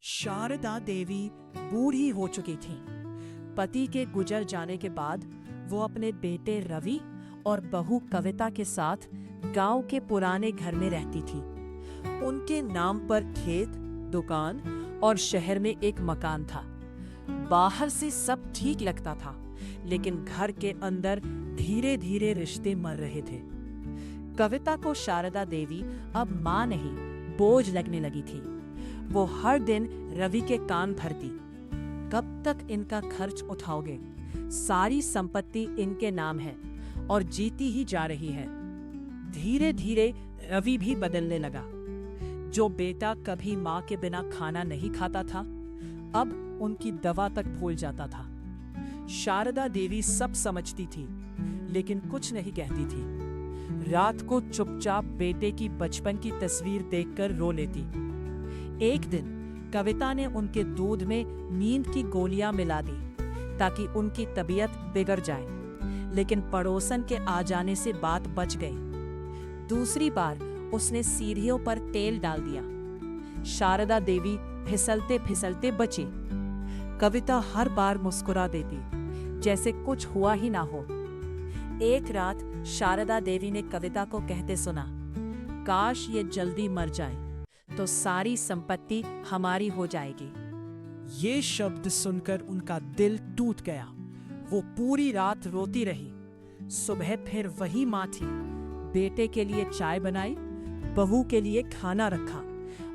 शारदा देवी बूढ़ी हो चुकी थी। पति के गुजर जाने के बाद वो अपने बेटे रवि और बहू कविता के साथ गांव के पुराने घर में रहती थी। उनके नाम पर खेत, दुकान और शहर में एक मकान था। बाहर से सब ठीक लगता था, लेकिन घर के अंदर धीरे धीरे रिश्ते मर रहे थे। कविता को शारदा देवी अब मां नहीं, बोझ लगने लगी थी। वो हर दिन रवि के कान भरती, कब तक इनका खर्च उठाओगे? सारी संपत्ति इनके नाम है और जीती ही जा रही है। धीरे धीरे रवि भी बदलने लगा। जो बेटा कभी मां के बिना खाना नहीं खाता था, अब उनकी दवा तक भूल जाता था। शारदा देवी सब समझती थी, लेकिन कुछ नहीं कहती थी। रात को चुपचाप बेटे की बचपन की तस्वीर देखकर रो लेती। एक दिन कविता ने उनके दूध में नींद की गोलियां मिला दी ताकि उनकी तबीयत बिगड़ जाए, लेकिन पड़ोसन के आ जाने से बात बच गई। दूसरी बार उसने सीढ़ियों पर तेल डाल दिया। शारदा देवी फिसलते फिसलते बची। कविता हर बार मुस्कुरा देती, जैसे कुछ हुआ ही ना हो। एक रात शारदा देवी ने कविता को कहते सुना, काश ये जल्दी मर जाए तो सारी संपत्ति हमारी हो जाएगी। ये शब्द सुनकर उनका दिल टूट गया। वो पूरी रात रोती रही। सुबह फिर वही माँ थी। बेटे के लिए चाय बनाई, बहू के लिए खाना रखा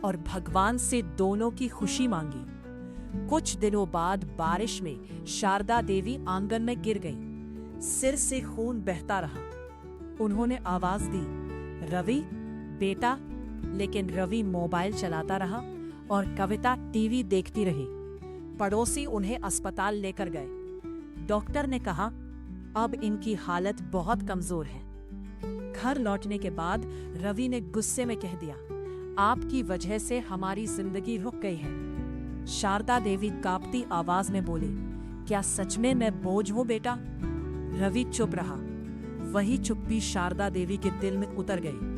और भगवान से दोनों की खुशी मांगी। कुछ दिनों बाद बारिश में शारदा देवी आंगन में गिर गई। सिर से खून बहता रहा। उन्होंने आवाज दी, रवि बेटा, लेकिन रवि मोबाइल चलाता रहा और कविता टीवी देखती रही। पड़ोसी उन्हें अस्पताल लेकर गए। डॉक्टर ने कहा, अब इनकी हालत बहुत कमजोर है। घर लौटने के बाद रवि ने गुस्से में कह दिया, आपकी वजह से हमारी जिंदगी रुक गई है। शारदा देवी कांपती आवाज में बोली, क्या सच में मैं बोझ हूं बेटा? रवि चुप रहा। वही चुप्पी शारदा देवी के दिल में उतर गई।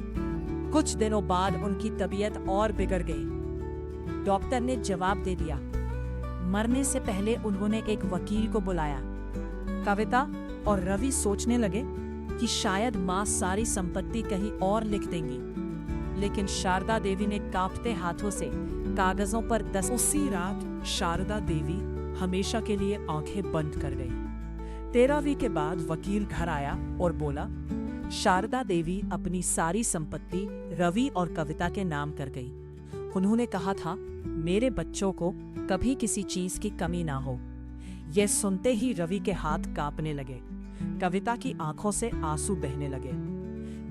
कुछ दिनों बाद उनकी तबीयत और बिगड़ गई। डॉक्टर ने जवाब दे दिया। मरने से पहले उन्होंने एक वकील को बुलाया। कविता और रवि सोचने लगे कि शायद मां सारी संपत्ति कहीं और लिख देंगी, लेकिन शारदा देवी ने कांपते हाथों से कागजों पर उसी रात शारदा देवी हमेशा के लिए आंखें बंद कर गई। 13वीं के बाद वकील घर आया और बोला, शारदा देवी अपनी सारी संपत्ति रवि और कविता के नाम कर गई। उन्होंने कहा था, मेरे बच्चों को कभी किसी चीज की कमी ना हो। यह सुनते ही रवि के हाथ कांपने लगे। कविता की आंखों से आंसू बहने लगे।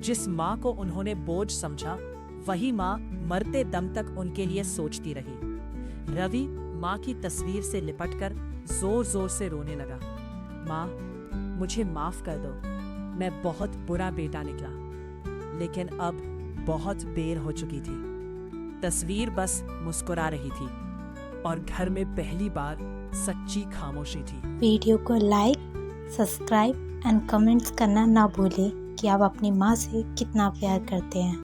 जिस माँ को उन्होंने बोझ समझा, वही माँ मरते दम तक उनके लिए सोचती रही। रवि माँ की तस्वीर से लिपटकर जोर जोर से रोने लगा। माँ, मुझे माफ कर दो, मैं बहुत बुरा बेटा निकला, लेकिन अब बहुत देर हो चुकी थी। तस्वीर बस मुस्कुरा रही थी और घर में पहली बार सच्ची खामोशी थी। वीडियो को लाइक, सब्सक्राइब एंड कमेंट्स करना ना भूलें कि आप अपनी माँ से कितना प्यार करते हैं।